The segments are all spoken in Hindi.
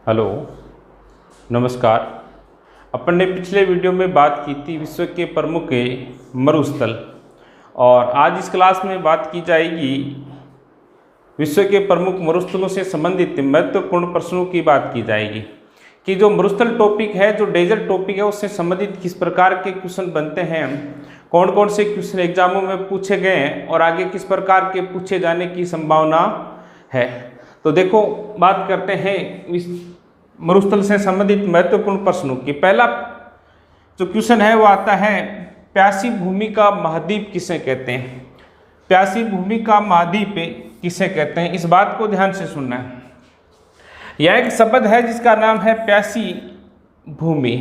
हेलो, नमस्कार। अपन ने पिछले वीडियो में बात की थी विश्व के प्रमुख मरुस्थल, और आज इस क्लास में बात की जाएगी विश्व के प्रमुख मरुस्थलों से संबंधित महत्वपूर्ण प्रश्नों की बात की जाएगी कि जो मरुस्थल टॉपिक है, जो डेजर्ट टॉपिक है, उससे संबंधित किस प्रकार के क्वेश्चन बनते हैं, कौन कौन से क्वेश्चन एग्जामों में पूछे गए हैं और आगे किस प्रकार के पूछे जाने की संभावना है। तो देखो, बात करते हैं मरुस्थल से संबंधित महत्वपूर्ण प्रश्नों की। पहला जो क्वेश्चन है वो आता है, प्यासी भूमि का महाद्वीप किसे कहते हैं? प्यासी भूमि का महाद्वीप किसे कहते हैं, इस बात को ध्यान से सुनना है। यह एक शब्द है जिसका नाम है प्यासी भूमि।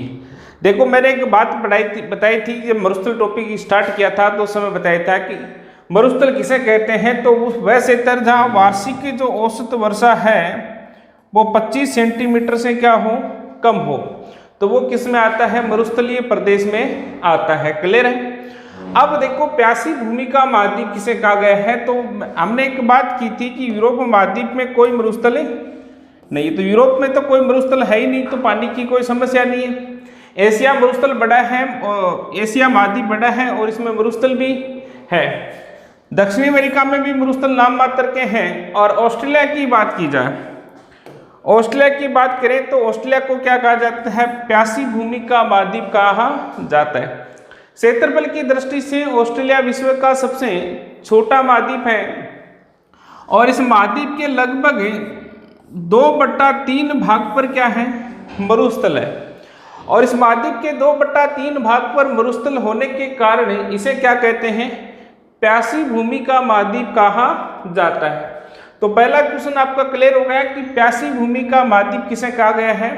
देखो, मैंने एक बात बताई थी कि मरुस्थल टॉपिक स्टार्ट किया था तो उस समय बताया था कि मरुस्थल किसे कहते हैं, तो उस वह क्षेत्र जहाँ वार्षिक जो औसत वर्षा है वो 25 सेंटीमीटर से क्या हो, कम हो, तो वो किस में आता है? मरुस्थलीय प्रदेश में आता है। क्लियर है? अब देखो, प्यासी भूमि का महाद्वीप किसे कहा गया है, तो हमने एक बात की थी कि यूरोप महाद्वीप में कोई मरुस्थल नहीं, तो यूरोप में तो कोई मरुस्थल है ही नहीं, तो पानी की कोई समस्या नहीं है। एशिया मरुस्थल बड़ा है, एशिया महाद्वीप बड़ा है और इसमें मरुस्थल भी है। दक्षिणी अमेरिका में भी मरुस्थल नाम मात्र के हैं। और ऑस्ट्रेलिया की बात की जाए, ऑस्ट्रेलिया की बात करें तो ऑस्ट्रेलिया को क्या कहा जाता है? प्यासी भूमि का महाद्वीप कहा जाता है। क्षेत्रफल की दृष्टि से ऑस्ट्रेलिया विश्व का सबसे छोटा महाद्वीप है और इस महाद्वीप के लगभग 2/3 भाग पर क्या है? मरुस्थल है। और इस महाद्वीप के 2/3 भाग पर मरुस्थल होने के कारण इसे क्या कहते हैं? प्यासी भूमि का महाद्वीप कहा जाता है। तो पहला क्वेश्चन आपका क्लियर हो गया कि प्यासी भूमि का महाद्वीप किसे कहा गया है।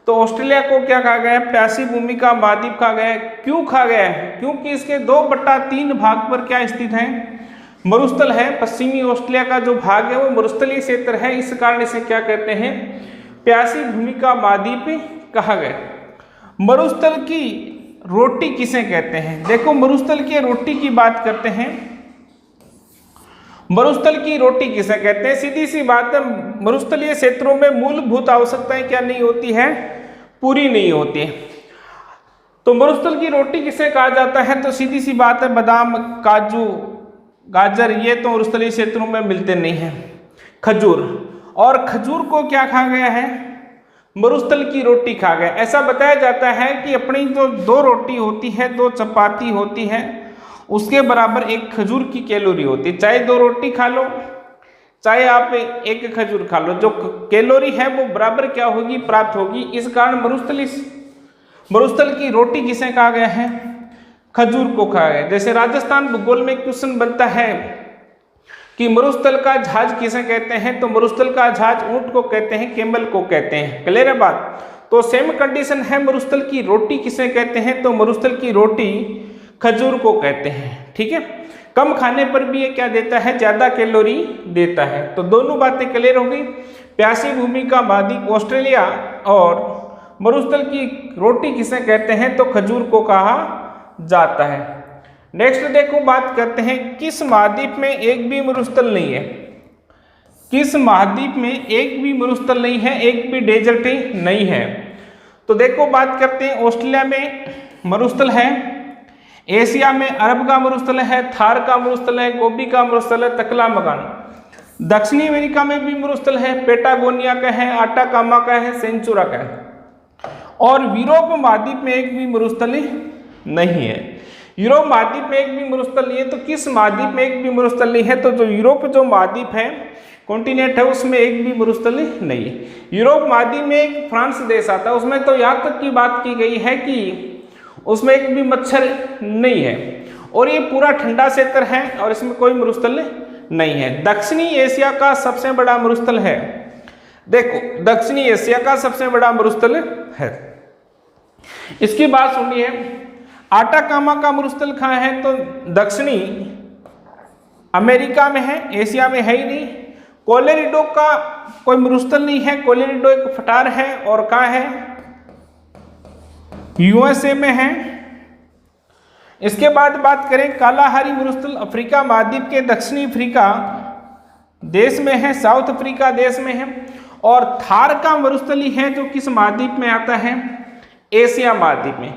तो ऑस्ट्रेलिया को क्या कहा गया है? प्यासी भूमि का महाद्वीप कहा गया है। क्यों कहा गया है? क्योंकि इसके 2/3 भाग पर क्या स्थित है? मरुस्थल है। पश्चिमी ऑस्ट्रेलिया का जो भाग है वो मरुस्थलीय क्षेत्र है, इस कारण इसे क्या कहते हैं? प्यासी भूमि का महाद्वीप कहा गया। मरुस्थल की रोटी किसे कहते हैं? देखो, मरुस्थल की रोटी की बात करते हैं। मरुस्थल की रोटी किसे कहते हैं? सीधी सी बात है, मरुस्थलीय क्षेत्रों में मूलभूत आवश्यकताएं क्या नहीं होती है? पूरी नहीं होती है। तो मरुस्थल की रोटी किसे कहा जाता है? तो सीधी सी बात है, बादाम, काजू, गाजर, ये तो मरुस्थलीय क्षेत्रों में मिलते नहीं हैं। खजूर, और खजूर को क्या कहा गया है? मरुस्थल की रोटी कहा गया। ऐसा बताया जाता है कि अपनी जो 2 रोटी होती है, 2 चपाती होती है, उसके बराबर 1 खजूर की कैलोरी होती है। चाहे 2 रोटी खा लो, चाहे आप 1 खजूर खा लो, जो कैलोरी है वो बराबर क्या होगी? प्राप्त होगी। इस कारण मरुस्थल की रोटी किसे कहा गया है? खजूर को कहा गया। जैसे राजस्थान भूगोल में क्वेश्चन बनता है कि मरुस्थल का जहाज किसे कहते हैं, तो मरुस्थल का जहाज ऊंट को कहते हैं, कैमल को कहते हैं। क्लियर है बात? तो सेम कंडीशन है, मरुस्थल की रोटी किसे कहते हैं? तो मरुस्थल की रोटी खजूर को कहते हैं। ठीक है? कम खाने पर भी ये क्या देता है? ज्यादा कैलोरी देता है। तो दोनों बातें क्लियर हो गई। प्यासी भूमि का महाद्वीप ऑस्ट्रेलिया और मरुस्थल की रोटी किसे कहते हैं? तो खजूर को कहा जाता है। नेक्स्ट देखो, बात करते हैं किस महाद्वीप में एक भी मरुस्थल नहीं है? किस महाद्वीप में एक भी मरुस्थल नहीं है, एक भी डेजर्ट नहीं है? तो देखो, बात करते हैं, ऑस्ट्रेलिया में मरुस्थल है, एशिया में अरब का मरुस्थल है, थार का मरुस्थल है, गोबी का मरुस्थल है, तकलामकान। दक्षिणी अमेरिका में भी मरुस्थल है, पेटागोनिया का है, आटाकामा का है, सेंचुरा का है। और यूरोप महाद्वीप में एक भी मरुस्थल नहीं है। यूरोप महाद्वीप में एक भी मरुस्थल नहीं है। तो किस महाद्वीप में एक भी मरुस्थल नहीं है? तो जो यूरोप जो महाद्वीप है, कॉन्टिनेंट है, उसमें एक भी मरुस्थल नहीं है। यूरोप महाद्वीप में एक फ्रांस देश आता है, उसमें तो यहाँ तक की बात की गई है कि उसमें एक भी मच्छर नहीं है और ये पूरा ठंडा क्षेत्र है और इसमें कोई मरुस्थल नहीं है। दक्षिणी एशिया का सबसे बड़ा मरुस्थल है। देखो, दक्षिणी एशिया का सबसे बड़ा मरुस्थल है। इसकी बात सुनिए, आटाकामा का मरुस्थल कहाँ है? तो दक्षिणी अमेरिका में है, एशिया में है ही नहीं। कोलोराडो का कोई मरुस्थल नहीं है, कोलोराडो एक पठार है और कहाँ है? यूएसए में है। इसके बाद बात करें, कालाहारी मरुस्थल अफ्रीका महाद्वीप के दक्षिणी अफ्रीका देश में है, साउथ अफ्रीका देश में है। और थार का मरुस्थली है जो किस महाद्वीप में आता है? एशिया महाद्वीप में।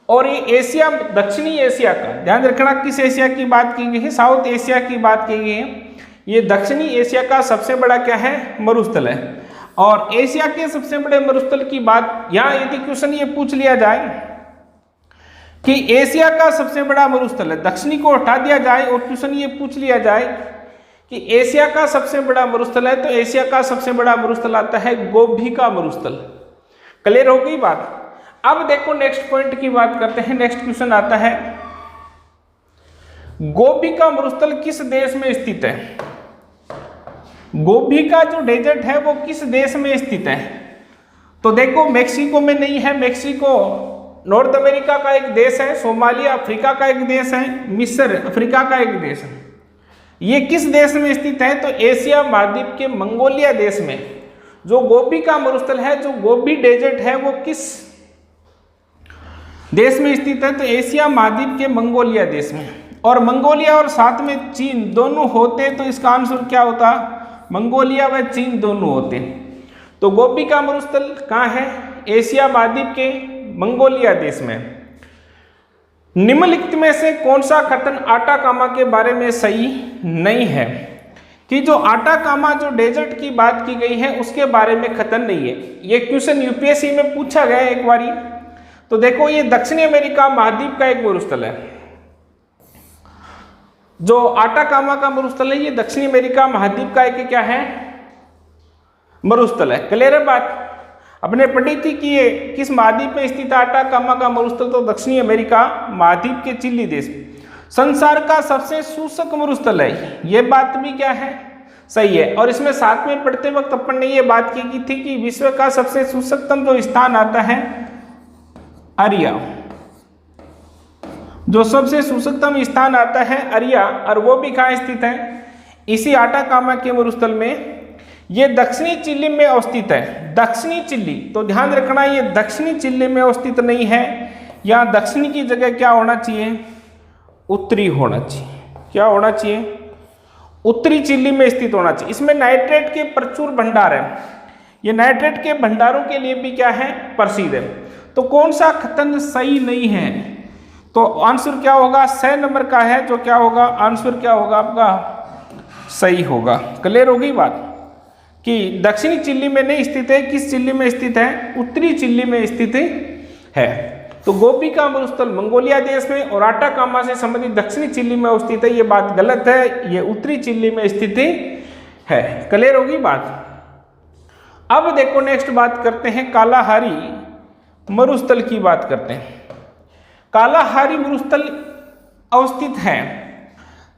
और ये एशिया, दक्षिणी एशिया का, ध्यान रखना किस एशिया की बात की गई है? साउथ एशिया की बात की गई है। ये दक्षिणी एशिया का सबसे बड़ा क्या है? मरुस्थल है। और एशिया के सबसे बड़े मरुस्थल की बात, यहाँ यदि क्वेश्चन ये पूछ लिया जाए कि एशिया का सबसे बड़ा मरुस्थल है, दक्षिणी को हटा दिया जाए और क्वेश्चन ये पूछ लिया जाए कि एशिया का सबसे बड़ा मरुस्थल है, तो एशिया का सबसे बड़ा मरुस्थल आता है गोभी का मरुस्थल। क्लियर हो गई बात? अब देखो नेक्स्ट पॉइंट की बात करते हैं। नेक्स्ट क्वेश्चन आता है, गोभी का मरुस्थल किस देश में स्थित है? गोभी का जो डेजर्ट है वो किस देश में स्थित है? तो देखो मेक्सिको में नहीं है, मेक्सिको नॉर्थ अमेरिका का एक देश है, सोमालिया अफ्रीका का एक देश है, मिस्र अफ्रीका का एक देश है। ये किस देश में स्थित है? तो एशिया महाद्वीप के मंगोलिया देश में जो गोभी का मरुस्थल है, जो गोभी डेजर्ट है, वो किस देश में स्थित है? तो एशिया महाद्वीप के मंगोलिया देश में। और मंगोलिया और साथ में चीन दोनों होते तो इसका आंसर क्या होता? मंगोलिया व चीन दोनों होते। तो गोभी का मरुस्थल कहाँ है? एशिया महाद्वीप के मंगोलिया देश में। निम्नलिखित में से कौन सा कथन आटाकामा के बारे में सही नहीं है? कि जो आटाकामा जो डेजर्ट की बात की गई है उसके बारे में कथन नहीं है। ये क्वेश्चन यूपीएससी में पूछा गया एक बारी। तो देखो ये दक्षिणी अमेरिका महाद्वीप का एक मरुस्थल है। जो आटाकामा का मरुस्थल है ये दक्षिणी अमेरिका महाद्वीप का एक क्या है? मरुस्थल है। क्लियर है बात? अपने पढ़ी थी कि ये किस महाद्वीप में स्थित है आटाकामा का मरुस्थल? तो दक्षिणी अमेरिका महाद्वीप के चिली देश में। संसार का सबसे शुष्क मरुस्थल है, ये बात भी क्या है? सही है। और इसमें साथ में पढ़ते वक्त अपन ने ये बात की थी कि विश्व का सबसे शुष्कतम जो स्थान आता है अरिया, जो सबसे शुष्कतम स्थान आता है अरिया, और वो भी कहाँ स्थित है? इसी आटाकामा के मरुस्थल में। ये दक्षिणी चिली में अवस्थित है, दक्षिणी चिली। तो ध्यान रखना ये दक्षिणी चिली में अवस्थित नहीं है। यहाँ दक्षिणी की जगह क्या होना चाहिए? उत्तरी होना चाहिए। क्या होना चाहिए? उत्तरी चिली में स्थित होना चाहिए। इसमें नाइट्रेट के प्रचुर भंडार है, ये नाइट्रेट के भंडारों के लिए भी क्या है? प्रसिद्ध है। तो कौन सा कथन सही नहीं है? तो आंसर क्या होगा? 6 नंबर का है, जो क्या होगा? आंसर क्या होगा आपका? सही होगा। क्लियर हो गई बात कि दक्षिणी चिली में नहीं स्थित है, किस चिली में स्थित है? उत्तरी चिली में स्थित है। तो गोभी का मरुस्थल मंगोलिया देश में और आटाकामा से संबंधित दक्षिणी चिली में स्थित है, ये बात गलत है, ये उत्तरी चिली में स्थित है। क्लियर होगी बात? अब देखो नेक्स्ट बात करते हैं, कालाहारी मरुस्थल की बात करते हैं। कालाहारी मरुस्थल अवस्थित है,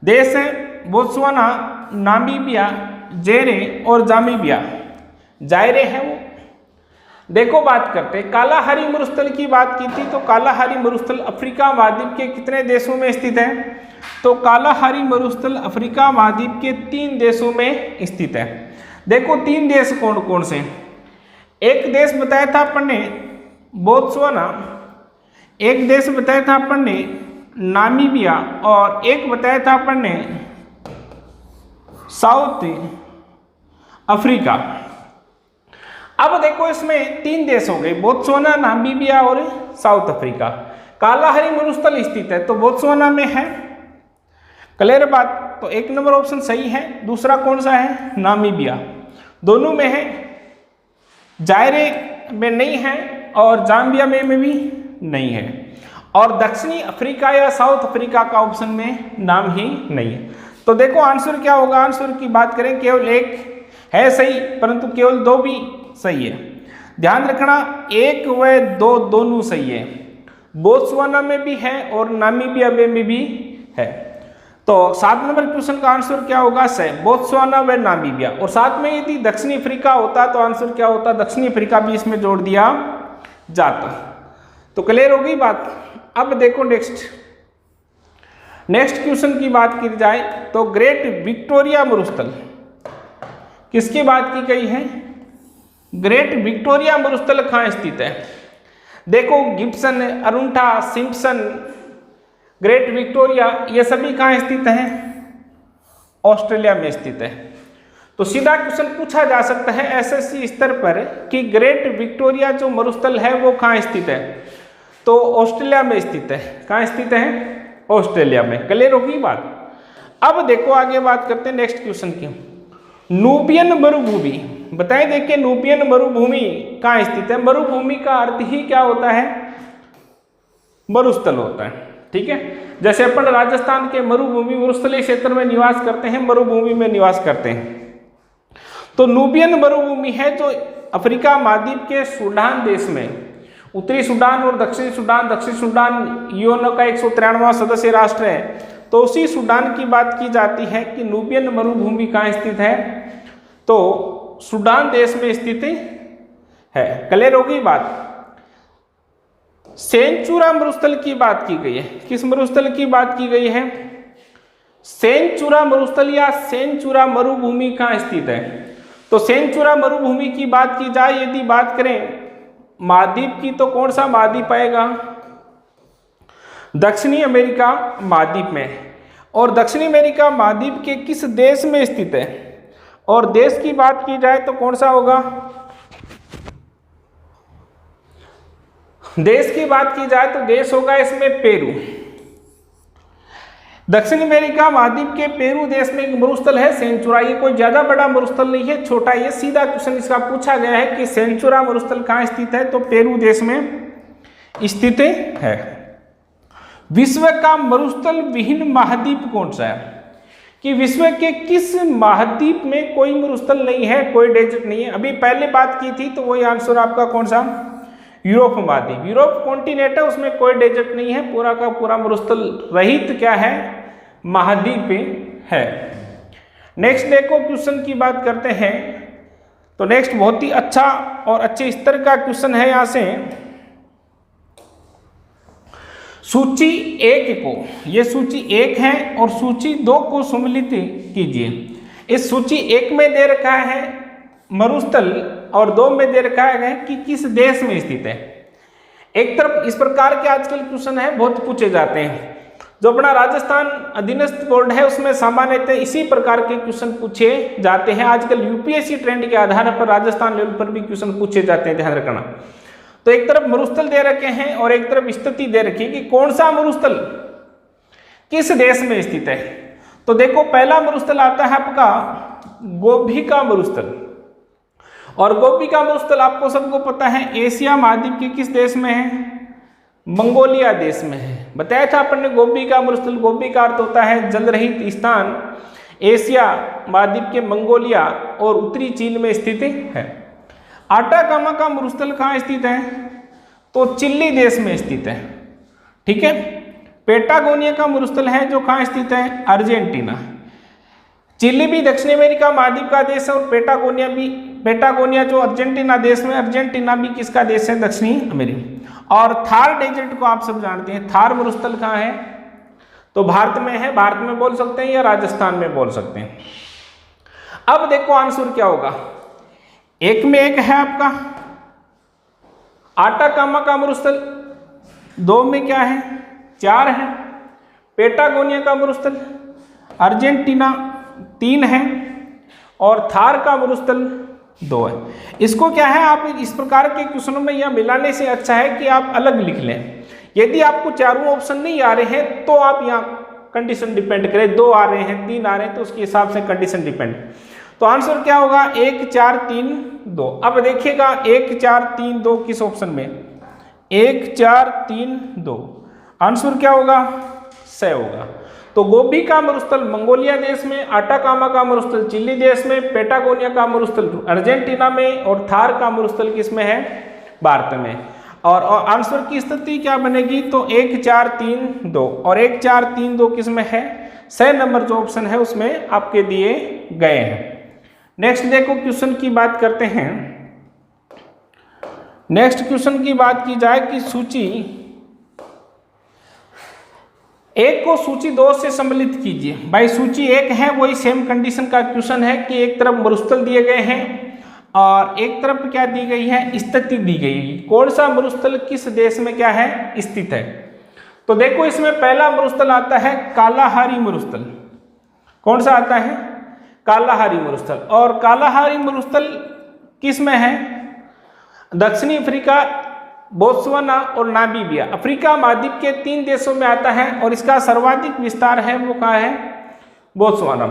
देश है बोत्सवाना, नामीबिया, जायरे और जामीबिया। जायरे है वो। देखो बात करते हैं, कालाहारी मरुस्थल की बात की थी तो कालाहारी मरुस्थल अफ्रीका महाद्वीप के कितने देशों में स्थित है? तो कालाहारी मरुस्थल अफ्रीका महाद्वीप के 3 देशों में स्थित है। देखो 3 देश कौन कौन से? एक देश बताया था अपन ने बोत्सवाना, एक देश बताया था अपन ने नामीबिया, और एक बताया था अपन ने साउथ अफ्रीका। अब देखो इसमें 3 देश हो गए, बोत्सवाना, नामीबिया और साउथ अफ्रीका। कालाहारी मरुस्थल स्थित है तो बोत्सवाना में है। क्लियर बात? तो 1 नंबर ऑप्शन सही है। दूसरा कौन सा है? नामीबिया, दोनों में है। जायरे में नहीं है और जाम्बिया में भी नहीं है। और दक्षिणी अफ्रीका या साउथ अफ्रीका का ऑप्शन में नाम ही नहीं है। तो देखो आंसर क्या होगा? आंसर की बात करें केवल एक है सही, परंतु केवल 2 भी सही है। ध्यान रखना 1 व 2 दोनों सही है, बोत्सवाना में भी है और नामीबिया में भी है। तो 7 नंबर क्वेश्चन का आंसर क्या होगा? सही, बोत्सवाना व नामीबिया। और साथ में यदि दक्षिणी अफ्रीका होता तो आंसर क्या होता? दक्षिणी अफ्रीका भी इसमें जोड़ दिया जाता। तो क्लियर हो गई बात? अब देखो नेक्स्ट क्वेश्चन की बात की जाए तो ग्रेट विक्टोरिया मरुस्थल किसकी बात की गई है? ग्रेट विक्टोरिया मरुस्थल कहाँ स्थित है? देखो गिब्सन, अरुंठा, सिम्पसन, ग्रेट विक्टोरिया, ये सभी कहाँ स्थित हैं? ऑस्ट्रेलिया में स्थित है। तो सीधा क्वेश्चन पूछा जा सकता है एसएससी स्तर पर कि ग्रेट विक्टोरिया जो मरुस्थल है वो कहाँ स्थित है, तो ऑस्ट्रेलिया में स्थित है। कहाँ स्थित है, ऑस्ट्रेलिया में। क्लियर होगी बात। अब देखो आगे बात करते हैं नेक्स्ट क्वेश्चन की। नूबियन मरुभूमि बताए, देखिए नूबियन मरुभूमि कहाँ स्थित है। मरुभूमि का अर्थ ही क्या होता है, मरुस्थल होता है। ठीक है, जैसे अपन राजस्थान के मरुभूमि मरुस्थलीय क्षेत्र में निवास करते हैं, मरुभूमि में निवास करते हैं। तो नूबियन मरुभूमि है जो अफ्रीका महाद्वीप के सूडान देश में, उत्तरी सूडान और दक्षिणी सूडान, दक्षिण सूडान यूएनओ का 193वां सदस्य राष्ट्र है, तो उसी सूडान की बात की जाती है कि नूबियन मरुभूमि कहाँ स्थित है, तो सूडान देश में स्थित है। क्लियर होगी बात। सेंचुरा मरुस्थल की बात की गई है। किस मरुस्थल की बात की गई है, सेंचुरा मरुस्थल या सेंचुरा मरुभूमि कहाँ स्थित है। तो सेंचुरा मरुभूमि की बात की जाए, यदि बात करें महाद्वीप की, तो कौन सा महाद्वीप आएगा, दक्षिणी अमेरिका महाद्वीप में। और दक्षिणी अमेरिका महाद्वीप के किस देश में स्थित है, और देश की बात की जाए तो कौन सा होगा, देश की बात की जाए तो देश होगा इसमें पेरू। दक्षिण अमेरिका महाद्वीप के पेरू देश में एक मरुस्थल है सेंचुरा। ये कोई ज्यादा बड़ा मरुस्थल नहीं है, छोटा। ये सीधा क्वेश्चन इसका पूछा गया है कि सेंचुरा मरुस्थल कहाँ स्थित है, तो पेरू देश में स्थित है। विश्व का मरुस्थल विहीन महाद्वीप कौन सा है, कि विश्व के किस महाद्वीप में कोई मरुस्थल नहीं है, कोई डेजर्ट नहीं है। अभी पहले बात की थी तो वही आंसर आपका कौन सा, यूरोप महाद्वीप। यूरोप कॉन्टिनेंट है, उसमें कोई डेजर्ट नहीं है, पूरा का पूरा मरुस्थल रहित क्या है, महाद्वीप है। नेक्स्ट देखो क्वेश्चन की बात करते हैं। तो नेक्स्ट बहुत ही अच्छा और अच्छे स्तर का क्वेश्चन है। यहां से सूची 1 को, ये सूची 1 है और सूची 2 को सम्मिलित कीजिए। इस सूची 1 में दे रखा है मरुस्थल और 2 में दे रखा है कि किस देश में स्थित है। एक तरफ इस प्रकार के आजकल क्वेश्चन है बहुत पूछे जाते हैं। जो अपना राजस्थान अधीनस्थ बोर्ड है उसमें सामान्यतः इसी प्रकार के क्वेश्चन पूछे जाते हैं। आजकल यूपीएससी ट्रेंड के आधार पर राजस्थान लेवल पर भी क्वेश्चन पूछे जाते हैं, ध्यान रखना। तो एक तरफ मरुस्थल दे रखे हैं और एक तरफ स्थिति दे रखी है कि कौन सा मरुस्थल किस देश में स्थित है। तो देखो पहला मरुस्थल आता है आपका गोभी का मरुस्थल, और गोभी का मरुस्थल आपको सबको पता है एशिया महाद्वीप के किस देश में है, मंगोलिया देश में है। बताया था अपन ने गोभी का मरुस्थल, गोभी का अर्थ होता है जल रहित स्थान, एशिया महाद्वीप के मंगोलिया और उत्तरी चीन में स्थित है। आटाकामा का मरुस्थल कहाँ स्थित है, तो चिली देश में स्थित है। ठीक है। पेटागोनिया का मरुस्थल है जो कहाँ स्थित है, अर्जेंटीना। चिली भी दक्षिण अमेरिका महाद्वीप का देश है और पेटागोनिया जो अर्जेंटीना देश में, अर्जेंटीना भी किसका देश है, दक्षिणी अमेरिका। और थार डेजर्ट को आप सब जानते हैं, थार मरुस्थल कहाँ है, तो भारत में है। भारत में बोल सकते हैं या राजस्थान में बोल सकते हैं। अब देखो आंसर क्या होगा, 1 में 1 है आपका आटाकामा का मरुस्थल, 2 में क्या है, 4 है। पेटागोनिया का मरुस्थल अर्जेंटीना 3 है और थार का मरुस्थल 2 है। इसको क्या है, आप इस प्रकार के क्वेश्चनों में यह मिलाने से अच्छा है कि आप अलग लिख लें। यदि आपको चारों ऑप्शन नहीं आ रहे हैं तो आप यहाँ कंडीशन डिपेंड करें, 2 आ रहे हैं, 3 आ रहे हैं, तो उसके हिसाब से कंडीशन डिपेंड। तो आंसर क्या होगा, 1 4 3 2। अब देखिएगा 1 4 3 2 किस ऑप्शन में, 1 4 3 2। आंसर क्या होगा, स होगा। तो गोभी का मरुस्थल मंगोलिया देश में, आटाकामा का मरुस्थल चिली देश में, पेटागोनिया का मरुस्थल अर्जेंटीना में और थार का मरुस्थल किस में है, भारत में। और आंसर की स्थिति क्या बनेगी, तो 1 4 3 2 और 1 4 3 2 किस में है, स नंबर जो ऑप्शन है उसमें आपके दिए गए हैं। नेक्स्ट देखो क्वेश्चन की बात करते हैं। नेक्स्ट क्वेश्चन की बात की जाए कि सूची 1 को सूची 2 से सम्मिलित कीजिए। भाई सूची 1 है वही सेम कंडीशन का क्वेश्चन है कि एक तरफ मरुस्थल दिए गए हैं और एक तरफ क्या दी गई है, स्थिति दी गई है। कौन सा मरुस्थल किस देश में क्या है, स्थित है। तो देखो इसमें पहला मरुस्थल आता है कालाहारी मरुस्थल। कौन सा आता है, कालाहारी मरुस्थल। और कालाहारी मरुस्थल किस में है? दक्षिणी अफ्रीका, बोत्सवाना और नामीबिया, अफ्रीका महाद्वीप के 3 देशों में आता है और इसका सर्वाधिक विस्तार है वो कहाँ है? बोत्सवाना।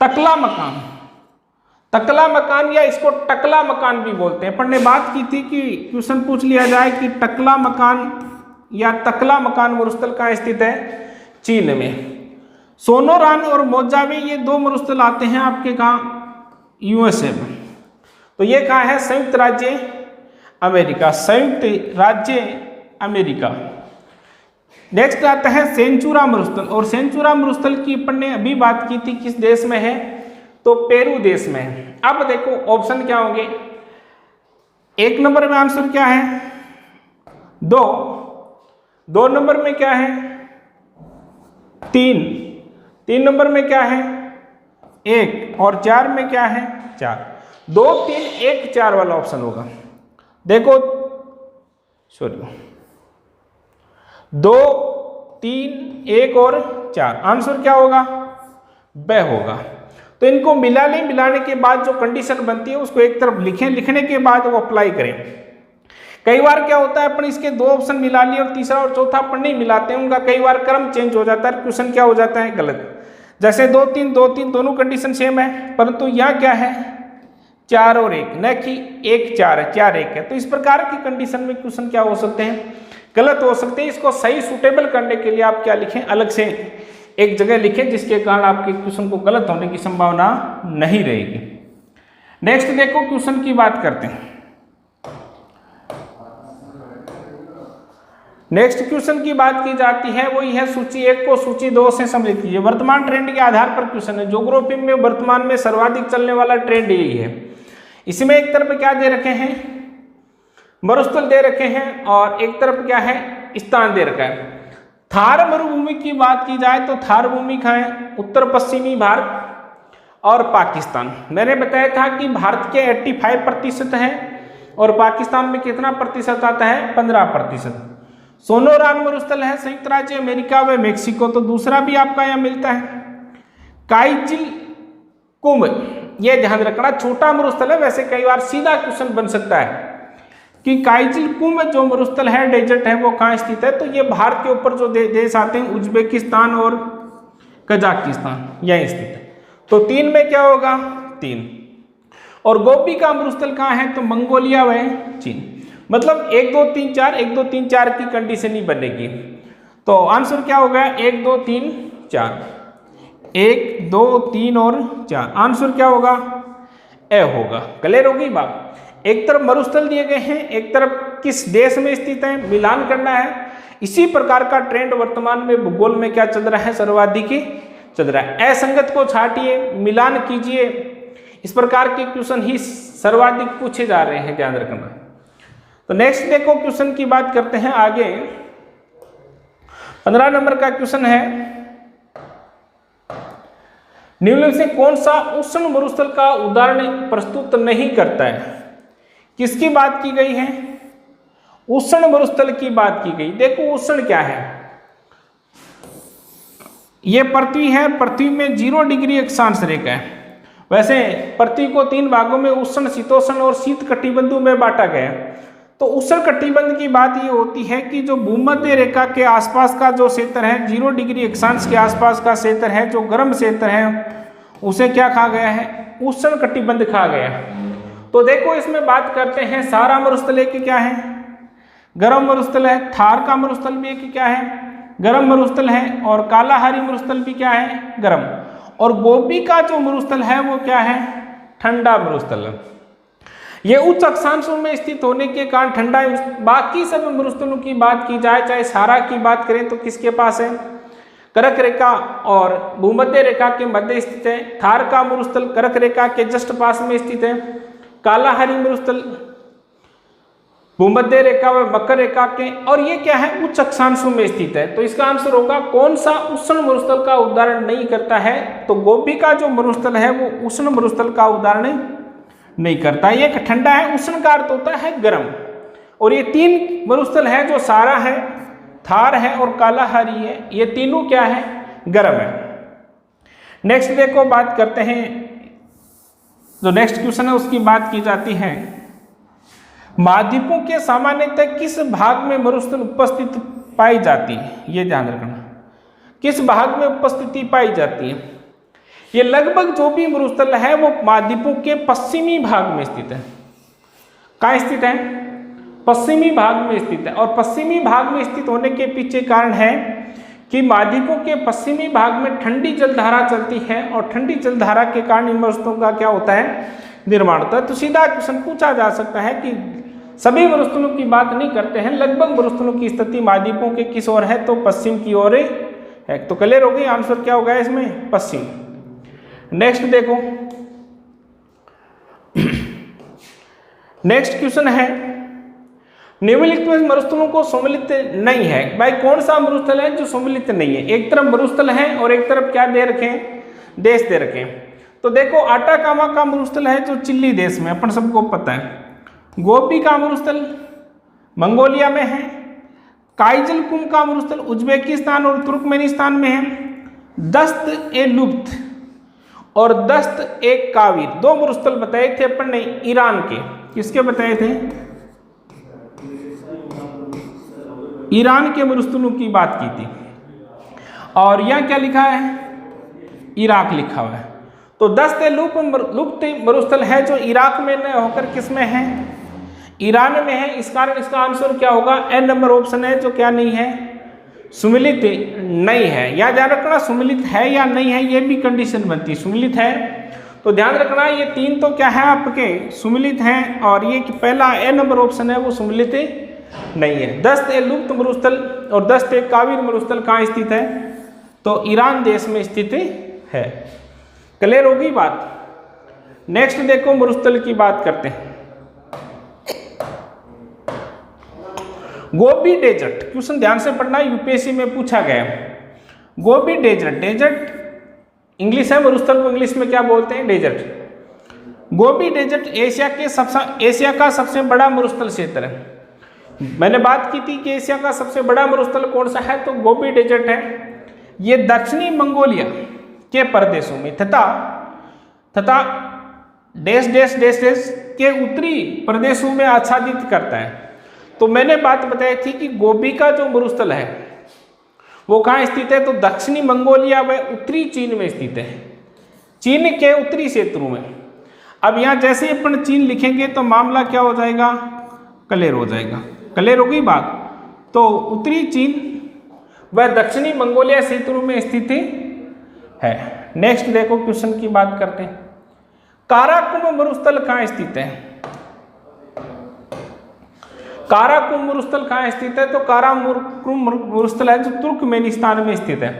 तकला मकान, तकला मकान या इसको टकला मकान भी बोलते हैं। अपन ने बात की थी कि क्वेश्चन पूछ लिया जाए कि टकला मकान या तकला मकान मरुस्थल कहाँ स्थित है? चीन में। सोनोरान और मोजावे ये 2 मरुस्थल आते हैं आपके कहाँ? यूएसए में। तो ये कहाँ है? संयुक्त राज्य अमेरिका, संयुक्त राज्य अमेरिका। नेक्स्ट आता है सेंचुरा मरुस्थल, और सेंचुरा मरुस्थल की अपन ने अभी बात की थी, किस देश में है? तो पेरू देश में है। अब देखो ऑप्शन क्या होंगे? 1 नंबर में आंसर क्या है? 2, 2 नंबर में क्या है? 3, 3 नंबर में क्या है? 1, और 4 में क्या है? 4। 2, 3, 1, 4 वाला ऑप्शन होगा। देखो सॉरी, 2, 3, 1 और 4, आंसर क्या होगा? ब होगा। तो इनको मिला लें, मिलाने के बाद जो कंडीशन बनती है उसको एक तरफ लिखें, लिखने के बाद वो अप्लाई करें। कई बार क्या होता है, अपन इसके 2 ऑप्शन मिला लिए और तीसरा और चौथा अपन नहीं मिलाते हैं, उनका कई बार क्रम चेंज हो जाता है, क्वेश्चन क्या हो जाता है? गलत। जैसे 2, 3, 2, 3 दोनों कंडीशन सेम है, परंतु यहाँ क्या है? 4 और 1, न कि 1, 4 है, 4, 1 है। तो इस प्रकार की कंडीशन में क्वेश्चन क्या हो सकते हैं? गलत हो सकते हैं। इसको सही सुटेबल करने के लिए आप क्या लिखें? अलग से एक जगह लिखें, जिसके कारण आपके क्वेश्चन को गलत होने की संभावना नहीं रहेगी। नेक्स्ट देखो, क्वेश्चन की बात करते हैं। नेक्स्ट क्वेश्चन की बात की जाती है, वही है सूची 1 को सूची 2 से सम्मिलित कीजिए। वर्तमान ट्रेंड के आधार पर क्वेश्चन है। ज्योग्राफी में वर्तमान में सर्वाधिक चलने वाला ट्रेंड यही है। इसमें एक तरफ क्या दे रखे हैं? मरुस्थल दे रखे हैं, और एक तरफ क्या है? स्थान दे रखा है। थार मरुभूमि की बात की जाए तो थार भूमि कहाँ है? उत्तर पश्चिमी भारत और पाकिस्तान। मैंने बताया था कि भारत के 85% है और पाकिस्तान में कितना प्रतिशत आता है? 15%। सोनोरान मरुस्थल है संयुक्त राज्य अमेरिका व मेक्सिको। तो दूसरा भी आपका यहाँ मिलता है। काइजिल कुंभ, ये ध्यान रखना, छोटा मरुस्थल है। वैसे कई बार सीधा क्वेश्चन बन सकता है कि काइजिल कुंभ जो मरुस्थल है, डेजर्ट है, वो कहाँ स्थित है? तो ये भारत के ऊपर जो देश आते हैं, उज्बेकिस्तान और कजाकिस्तान, यहीं स्थित है। तो 3 में क्या होगा? 3। और गोबी का मरुस्थल कहाँ है? तो मंगोलिया व चीन। मतलब 1, 2, 3, 4, 1, 2, 3, 4 की कंडीशन ही बनेगी। तो आंसर क्या होगा? 1, 2, 3, 4, 1, 2, 3 और 4, आंसर क्या होगा? ए होगा। क्लियर होगी बात? एक तरफ मरुस्थल दिए गए हैं, एक तरफ किस देश में स्थित है, मिलान करना है। इसी प्रकार का ट्रेंड वर्तमान में भूगोल में क्या चल रहा है? सर्वाधिक चल रहा है। असंगत को छाटिए, मिलान कीजिए, इस प्रकार के क्वेश्चन ही सर्वाधिक पूछे जा रहे हैं, ध्यान रखना। तो नेक्स्ट देखो, क्वेश्चन की बात करते हैं आगे। 15 नंबर का क्वेश्चन है, निम्न से कौन सा उष्ण मरुस्थल का उदाहरण प्रस्तुत नहीं करता है? किसकी बात की गई है? उष्ण मरुस्थल की बात की गई। देखो उष्ण क्या है? ये पृथ्वी है, पृथ्वी में 0 डिग्री अक्षांश रेखा है। वैसे पृथ्वी को 3 भागों में उष्ण, शीतोष्ण और शीत कटिबंधु में बांटा गया। तो उष्ण कटिबंध की बात ये होती है कि जो भूमध्य रेखा के आसपास का जो क्षेत्र है, 0 डिग्री अक्षांश के आसपास का क्षेत्र है, जो गर्म क्षेत्र है, उसे क्या कहा गया है? उष्ण कटिबंध कहा गया है। तो देखो इसमें बात करते हैं, सारा मरुस्थल एक क्या है? गर्म मरुस्थल है। थार का मरुस्थल भी एक क्या है? गर्म मरुस्थल है। और कालाहारी मरुस्थल भी क्या है? गर्म। और गोबी का जो मरुस्थल है वो क्या है? ठंडा मरुस्थल है। ये उच्च अक्षांशों में स्थित होने के कारण ठंडा है। बाकी सब मरुस्थलों की बात की जाए, चाहे सारा की बात करें तो किसके पास है? कर्क रेखा और भूमध्य रेखा के मध्य स्थित है। थार का मरुस्थल कर्क रेखा के जस्ट पास में स्थित है। कालाहारी मरुस्थल भूमध्य रेखा व मकर रेखा के, और ये क्या है? उच्च अक्षांशों में स्थित है। तो इसका आंसर होगा कौन सा उष्ण मरुस्थल का उदाहरण नहीं करता है? तो गोबी का जो मरुस्थल है वो उष्ण मरुस्थल का उदाहरण नहीं करता। ये ठंडा है, उष्ण का अर्थ होता है गर्म। और ये 3 मरुस्थल है, जो सारा है, थार है और कालाहारी है, ये तीनों क्या है? गर्म है। नेक्स्ट देखो बात करते हैं, जो नेक्स्ट क्वेश्चन है उसकी बात की जाती है, महाद्वीपों के सामान्यतः किस भाग में मरुस्थल उपस्थित पाई जाती है? ये ध्यान रखना, किस भाग में उपस्थिति पाई जाती है? ये लगभग जो भी मरुस्थल है वो महाद्वीपों के पश्चिमी भाग में स्थित है। कहाँ स्थित है? पश्चिमी भाग में स्थित है। और पश्चिमी भाग में स्थित होने के पीछे कारण है कि महाद्वीपों के पश्चिमी भाग में ठंडी जलधारा चलती है और ठंडी जलधारा के कारण इन मरुस्थलों का क्या होता है? निर्माण होता है। तो सीधा क्वेश्चन पूछा जा सकता है कि सभी मरुस्थलों की बात नहीं करते हैं, लगभग मरुस्थलों की स्थिति महाद्वीपों के किस ओर है? तो पश्चिम की ओर है। तो क्लियर हो गई, आंसर क्या होगा इसमें? पश्चिम। नेक्स्ट देखो, नेक्स्ट क्वेश्चन है, निम्नलिखित में मरुस्थलों को सम्मिलित नहीं है। भाई कौन सा मरुस्थल है जो सम्मिलित नहीं है? एक तरफ मरुस्थल है और एक तरफ क्या दे रखे हैं? देश दे रखे हैं। तो देखो आटाकामा का मरुस्थल है जो चिली देश में, अपन सबको पता है। गोबी का मरुस्थल मंगोलिया में है। काइजलकुम का मरुस्थल उज्बेकिस्तान और तुर्कमेनिस्तान में है। दस्त-ए-लुब्त और दस्त-ए-काविर दो मरुस्थल बताए थे अपन ने ईरान के। किसके बताए थे? ईरान के मरुस्थलों की बात की थी। और यह क्या लिखा है? इराक लिखा हुआ है। तो दस्त-ए-लुब्त मरुस्थल है जो इराक में न होकर किस में है? ईरान में है। इस कारण इसका आंसर क्या होगा? एन नंबर ऑप्शन है जो क्या नहीं है? सुमिलित नहीं है। या ध्यान रखना सुमिलित है या नहीं है ये भी कंडीशन बनती है। सुमिलित है तो ध्यान रखना ये तीन तो क्या है आपके? सुमिलित हैं। और ये पहला ए नंबर ऑप्शन है वो सुमिलित नहीं है। दस्त-ए-लुब्त मरुस्थल और दस्त-ए-काविर मरुस्थल कहाँ स्थित है? तो ईरान देश में स्थित है। क्लियर होगी बात? नेक्स्ट देखो मरुस्थल की बात करते हैं। गोबी डेजर्ट, क्वेश्चन ध्यान से पढ़ना, यूपीएससी में पूछा गया। गोबी डेजर्ट, डेजर्ट इंग्लिश है, मरुस्थल को इंग्लिश में क्या बोलते हैं? डेजर्ट। गोबी डेजर्ट एशिया का सबसे बड़ा मरुस्थल क्षेत्र है। मैंने बात की थी कि एशिया का सबसे बड़ा मरुस्थल कौन सा है? तो गोबी डेजर्ट है। ये दक्षिणी मंगोलिया के प्रदेशों में तथा देश देश देश देश के उत्तरी प्रदेशों में आच्छादित करता है। तो मैंने बात बताई थी कि गोबी का जो मरुस्थल है वो कहाँ स्थित है? तो दक्षिणी मंगोलिया व उत्तरी चीन में स्थित है, चीन के उत्तरी क्षेत्रों में। अब यहाँ जैसे ही अपन चीन लिखेंगे तो मामला क्या हो जाएगा? क्लियर हो जाएगा। क्लियर हो गई बात? तो उत्तरी चीन व दक्षिणी मंगोलिया क्षेत्रों में स्थित है। नेक्स्ट देखो क्वेश्चन की बात करते हैं। काराकुम मरुस्थल कहाँ स्थित है? काराकुम मरुस्थल कहाँ स्थित है? तो काराकुम मरुस्थल है जो तुर्कमेनिस्तान में स्थित है।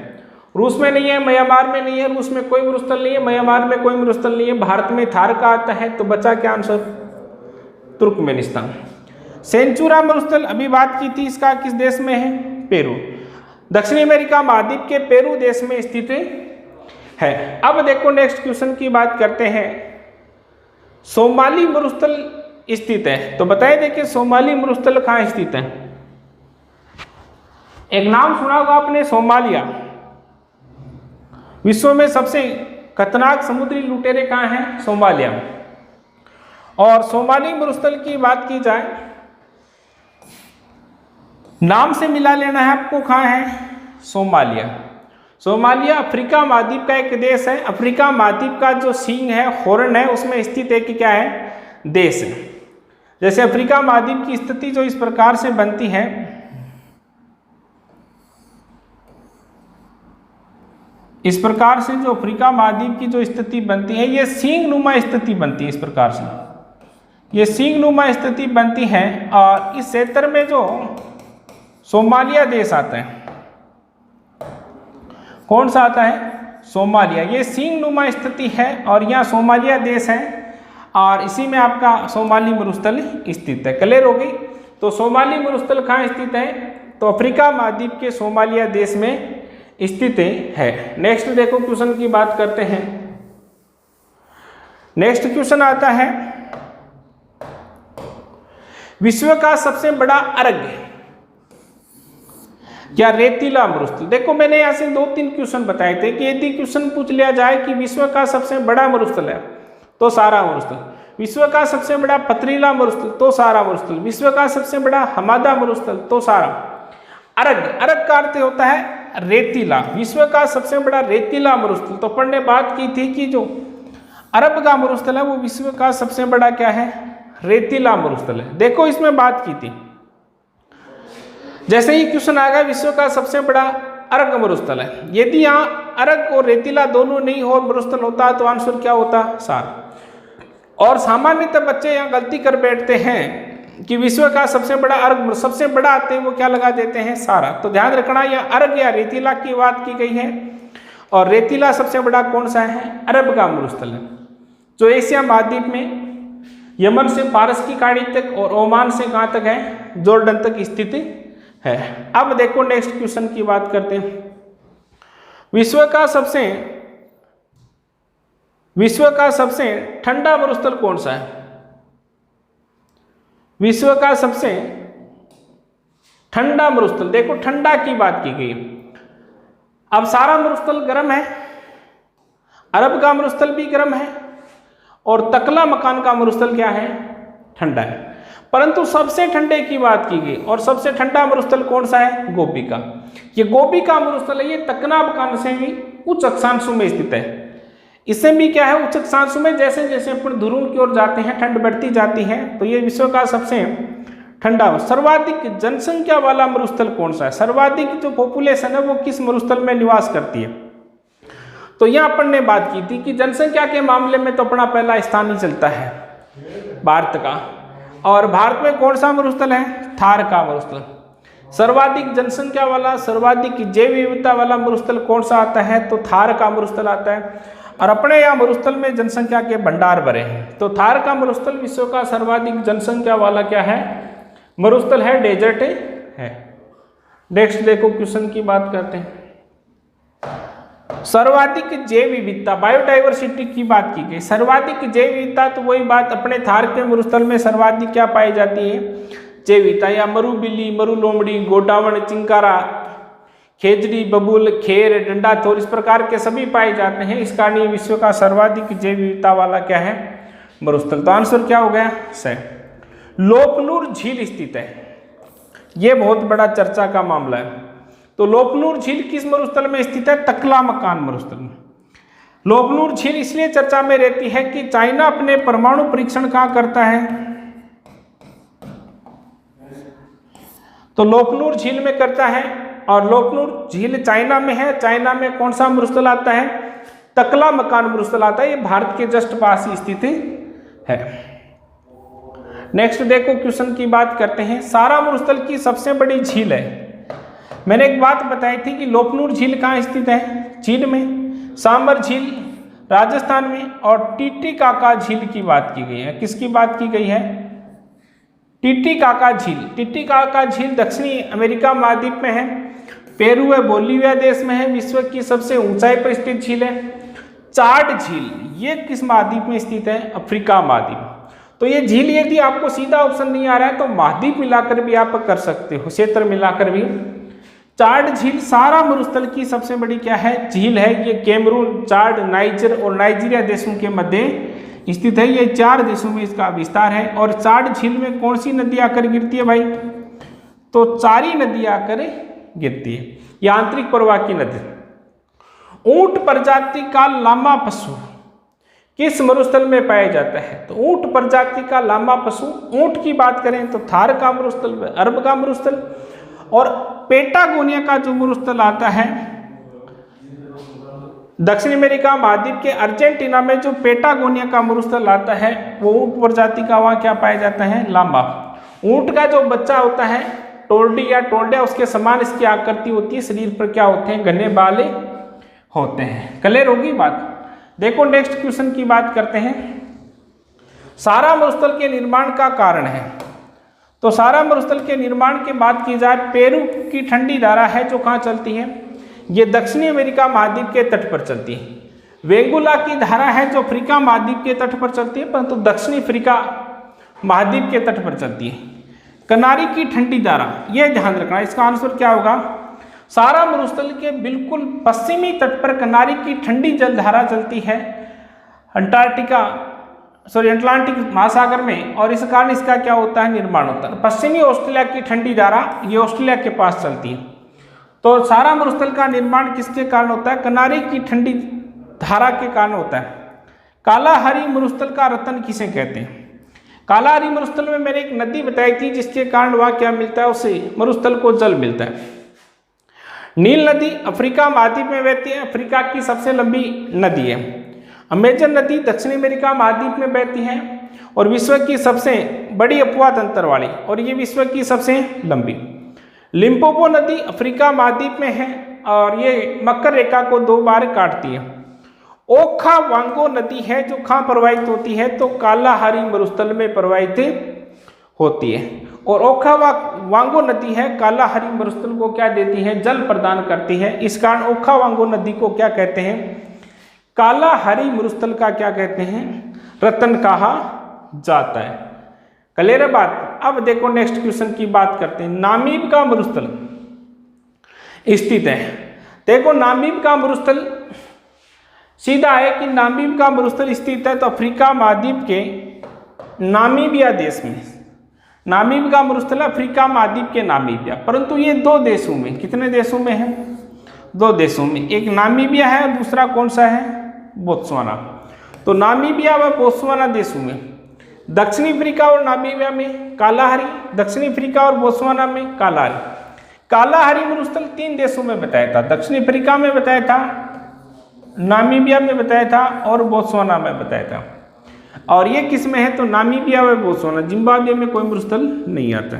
रूस में नहीं है, म्यांमार में नहीं है, रूस में कोई मरुस्थल नहीं है, म्यांमार में कोई मरुस्थल नहीं है, भारत में थार का आता है। तो बचा क्या आंसर? तुर्कमेनिस्तान। सेंचुरा मरुस्थल अभी बात की थी, इसका किस देश में है? पेरू। दक्षिणी अमेरिका महाद्वीप के पेरू देश में स्थित है। अब देखो नेक्स्ट क्वेश्चन की बात करते हैं। सोमाली मरुस्थल स्थित है। तो बताइए देखिए सोमाली मरुस्थल कहाँ स्थित है? एक नाम सुना होगा आपने, सोमालिया। विश्व में सबसे खतरनाक समुद्री लुटेरे कहाँ हैं? सोमालिया में। और सोमाली मरुस्थल की बात की जाए, नाम से मिला लेना है आपको, कहाँ है? सोमालिया। सोमालिया अफ्रीका महाद्वीप का एक देश है। अफ्रीका महाद्वीप का जो सींग है, हॉर्न है, उसमें स्थित एक क्या है? देश है। जैसे अफ्रीका महाद्वीप की स्थिति जो इस प्रकार से बनती है, इस प्रकार से जो अफ्रीका महाद्वीप की जो स्थिति बनती है, ये सींग नुमा स्थिति बनती है। इस प्रकार से ये सींग नुमा स्थिति बनती है। और इस क्षेत्र में जो सोमालिया देश आता है, कौन सा आता है? सोमालिया। ये सींग नुमा स्थिति है और यहाँ सोमालिया देश है और इसी में आपका सोमाली मरुस्थल स्थित है। क्लियर हो गई? तो सोमाली मरुस्थल कहाँ स्थित है? तो अफ्रीका महाद्वीप के सोमालिया देश में स्थित है। नेक्स्ट देखो क्वेश्चन की बात करते हैं। नेक्स्ट क्वेश्चन आता है, विश्व का सबसे बड़ा अर्घ या रेतीला मरुस्थल। देखो मैंने यहाँ से 2-3 क्वेश्चन बताए थे कि यदि क्वेश्चन पूछ लिया जाए कि विश्व का सबसे बड़ा मरुस्थल है तो सारा मरुस्थल, विश्व का सबसे बड़ा पथरीला मरुस्थल तो सारा मरुस्थल, विश्व का सबसे बड़ा हमादा मरुस्थल तो सारा। अरग, अरग का अर्थ होता है रेतीला, विश्व का सबसे बड़ा रेतीला मरुस्थल। तो अपन ने बात की थी कि जो अरब का मरुस्थल है वो विश्व का सबसे बड़ा क्या है, रेतीला मरुस्थल है। देखो इसमें बात की थी, जैसे ही क्वेश्चन आ गया विश्व का सबसे बड़ा अरग मरुस्थल है, यदि यहाँ अरग और रेतीला दोनों नहीं हो मरुस्थल होता तो आंसर क्या होता, सारा। और सामान्यतः बच्चे यहाँ गलती कर बैठते हैं कि विश्व का सबसे बड़ा अरग, सबसे बड़ा आते हैं वो क्या लगा देते हैं, सारा। तो ध्यान रखना यह अरग या रेतीला की बात की गई है, और रेतीला सबसे बड़ा कौन सा है, अरब का मरुस्थल है, जो एशिया महाद्वीप में यमन से पारस की खाड़ी तक और ओमान से कहाँ तक है, जॉर्डन तक स्थित है। अब देखो नेक्स्ट क्वेश्चन की बात करते हैं। विश्व का सबसे ठंडा मरुस्थल कौन सा है, विश्व का सबसे ठंडा मरुस्थल। देखो ठंडा की बात की गई, अब सारा मरुस्थल गर्म है, अरब का मरुस्थल भी गर्म है और तकला मकान का मरुस्थल क्या है, ठंडा है। परंतु सबसे ठंडे की बात की गई और सबसे ठंडा मरुस्थल कौन सा है, गोबी का। ये गोबी का मरुस्थल है, ये तकला मकान से भी उच्च अक्षांशों में स्थित है। इससे भी क्या है, उच्च अक्षांशों में जैसे जैसे अपन ध्रुव की ओर जाते हैं ठंड बढ़ती जाती है, तो ये विश्व का सबसे ठंडा। सर्वाधिक जनसंख्या वाला मरुस्थल कौन सा है, सर्वाधिक जो पॉपुलेशन है वो किस मरुस्थल में निवास करती है। तो यहाँ अपन ने बात की थी कि जनसंख्या के मामले में तो अपना पहला स्थान ही चलता है भारत का, और भारत में कौन सा मरुस्थल है, थार का मरुस्थल। सर्वाधिक जनसंख्या वाला, सर्वाधिक जैव विविधता वाला मरुस्थल कौन सा आता है, तो थार का मरुस्थल आता है। और अपने यहाँ मरुस्थल में जनसंख्या के भंडार भरे हैं, तो थार का मरुस्थल विश्व का सर्वाधिक जनसंख्या वाला क्या है, मरुस्थल है, डेजर्ट है। नेक्स्ट देखो क्वेश्चन की बात करते हैं। सर्वाधिक जैव विविधता, बायोडाइवर्सिटी की बात की गई। सर्वाधिक जैव विविधता तो वही बात, अपने थार के मरुस्थल में सर्वाधिक क्या पाई जाती है, जैव विविधता। या मरु बिल्ली, मरु लोमड़ी, गोडावण, चिंकारा, खेजड़ी, बबूल, खेर, डंडा थोर, इस प्रकार के सभी पाए जाते हैं। इस कारण ये विश्व का सर्वाधिक जैव विविधता वाला क्या है, मरुस्थल। तो आंसर क्या हो गया, सही। लोपनूर झील स्थित है, ये बहुत बड़ा चर्चा का मामला है। तो लोपनूर झील किस मरुस्थल में स्थित है, तकला मकान मरुस्थल में। लोपनूर झील इसलिए चर्चा में रहती है कि चाइना अपने परमाणु परीक्षण कहाँ करता है, तो लोपनूर झील में करता है, और लोपनूर झील चाइना में है। चाइना में कौन सा मरुस्थल आता है, तकला मकान मरुस्थल आता है, ये भारत के जस्ट पास ही स्थित है। नेक्स्ट देखो क्वेश्चन की बात करते हैं। सारा मरुस्थल की सबसे बड़ी झील है, मैंने एक बात बताई थी कि लोपनूर झील कहाँ स्थित है, चीन में, सांबर झील राजस्थान में, और टीटीकाका झील की बात की गई है। किसकी बात की गई है, टीटीकाका झील। टीटीकाका झील दक्षिणी अमेरिका महाद्वीप में है, पेरू व बोलिविया देश में है, विश्व की सबसे ऊंचाई पर स्थित झील है। चाड झील ये किस महाद्वीप में स्थित है, अफ्रीका महाद्वीप। तो ये झील यदि आपको सीधा ऑप्शन नहीं आ रहा है तो महाद्वीप मिलाकर भी आप कर सकते हो, क्षेत्र मिलाकर भी। चाड झील सारा मरुस्थल की सबसे बड़ी क्या है, झील है। ये कैमरून, चाड, नाइजर और नाइजीरिया देशों के मध्य स्थित है। ये 4 देशों में इसका विस्तार है। और चाड झील में कौन सी नदी आकर गिरती है भाई, तो 4 ही नदी आकर गिरती है। ये आंतरिक प्रवाह की नदी। ऊंट प्रजाति का लामा पशु किस मरुस्थल में पाया जाता है, तो ऊंट प्रजाति का लामा पशु, ऊंट की बात करें तो थार का मरुस्थल, अरब का मरुस्थल। और पेटागोनिया का जो मरुस्थल आता है दक्षिण अमेरिका महाद्वीप के अर्जेंटीना में, जो पेटागोनिया का मरुस्थल आता है वो ऊंट प्रजाति का वहाँ क्या पाया जाता है, लामा। ऊंट का जो बच्चा होता है टोरडी या टोरडा, उसके समान इसकी आकृति होती है, शरीर पर क्या होते हैं, घने बाल होते हैं। क्लियर होगी बात। देखो नेक्स्ट क्वेश्चन की बात करते हैं। सारा मरुस्थल के निर्माण का कारण है, तो सारा मरुस्थल के निर्माण की बात की जाए, पेरू की ठंडी धारा है जो कहाँ चलती है, ये दक्षिणी अमेरिका महाद्वीप के तट पर चलती है। वेंगुला की धारा है जो अफ्रीका महाद्वीप के तट पर चलती है, परंतु दक्षिणी अफ्रीका महाद्वीप के तट पर चलती है। कनारी की ठंडी धारा, यह ध्यान रखना, इसका आंसर क्या होगा, सारा मरुस्थल के बिल्कुल पश्चिमी तट पर कनारी की ठंडी जलधारा चलती है अटलांटिक महासागर में, और इस कारण इसका क्या होता है, निर्माण होता है। पश्चिमी ऑस्ट्रेलिया की ठंडी धारा ये ऑस्ट्रेलिया के पास चलती है। तो सारा मरुस्थल का निर्माण किसके कारण होता है, कनारी की ठंडी धारा के कारण होता है। कालाहारी मरुस्थल का रतन किसे कहते हैं? कालाहारी मरुस्थल में मैंने एक नदी बताई थी जिसके कारण वहाँ क्या मिलता है, उसे मरुस्थल को जल मिलता है। नील नदी अफ्रीका महाद्वीप में बहती है, अफ्रीका की सबसे लंबी नदी है। अमेजन नदी दक्षिण अमेरिका महाद्वीप में बहती है और विश्व की सबसे बड़ी अपवाद अंतर वाली, और ये विश्व की सबसे लंबी। लिम्पोपो नदी अफ्रीका महाद्वीप में है और ये मकर रेखा को 2 बार काटती है। ओखा वांगो नदी है जो कहाँ प्रवाहित होती है, तो कालाहारी मरुस्थल में प्रवाहित होती है। और ओखा वांगो नदी है कालाहारी मरुस्थल को क्या देती है, जल प्रदान करती है। इस कारण ओखा वांगो नदी को क्या कहते हैं, कालाहारी मरुस्थल का क्या कहते हैं, रतन कहा जाता है। क्लियर है बात। अब देखो नेक्स्ट क्वेश्चन की बात करते हैं। नामीब का मरुस्थल स्थित है। देखो नामीब का मरुस्थल सीधा है कि नामीब का मरुस्थल स्थित है तो अफ्रीका महाद्वीप के नामीबिया देश में। नामीब का मरुस्थल अफ्रीका महाद्वीप के नामीबिया, परंतु ये 2 देशों में, कितने देशों में है, 2 देशों में। एक नामीबिया है और दूसरा कौन सा है, बोत्सवाना। तो नामीबिया व बोत्सवाना देशों में, दक्षिणी अफ्रीका और नामीबिया में कालाहारी, दक्षिणी अफ्रीका और बोत्सवाना में कालाहारी। कालाहारी मरुस्थल 3 देशों में बताया था, दक्षिणी अफ्रीका में बताया था, नामीबिया में बताया था और बोत्सवाना में बताया था। और ये किस में है, तो नामीबिया व बोत्सवाना, जिम्बाब्वे में कोई मरुस्थल नहीं आता।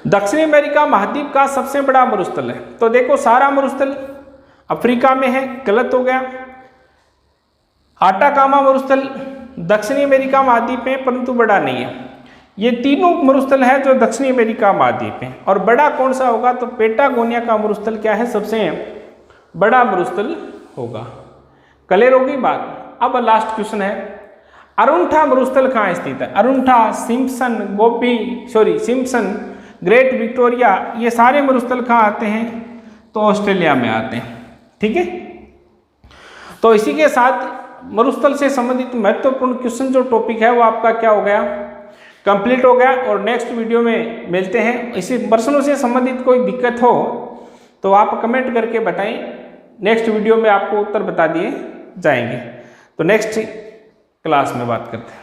दक्षिणी अमेरिका महाद्वीप का सबसे बड़ा मरुस्थल है। तो देखो सारा मरुस्थल अफ्रीका में है, गलत हो गया। आटाकामा मरुस्थल दक्षिणी अमेरिका महाद्वीप में परंतु बड़ा नहीं है। ये तीनों मरुस्थल है जो दक्षिणी अमेरिका महाद्वीप में, और बड़ा कौन सा होगा, तो पेटागोनिया का मरुस्थल क्या है, सबसे बड़ा मरुस्थल होगा। क्लियर होगी बात। अब लास्ट क्वेश्चन है, अरुणठा मरुस्थल कहाँ स्थित है? अरुणठा, सिम्पसन, ग्रेट विक्टोरिया, ये सारे मरुस्थल कहाँ आते हैं, तो ऑस्ट्रेलिया में आते हैं। ठीक है, तो इसी के साथ मरुस्थल से संबंधित महत्वपूर्ण क्वेश्चन जो टॉपिक है वो आपका क्या हो गया, कंप्लीट हो गया। और नेक्स्ट वीडियो में मिलते हैं। इसी प्रश्नों से संबंधित कोई दिक्कत हो तो आप कमेंट करके बताएं, नेक्स्ट वीडियो में आपको उत्तर बता दिए जाएंगे। तो नेक्स्ट क्लास में बात करते हैं।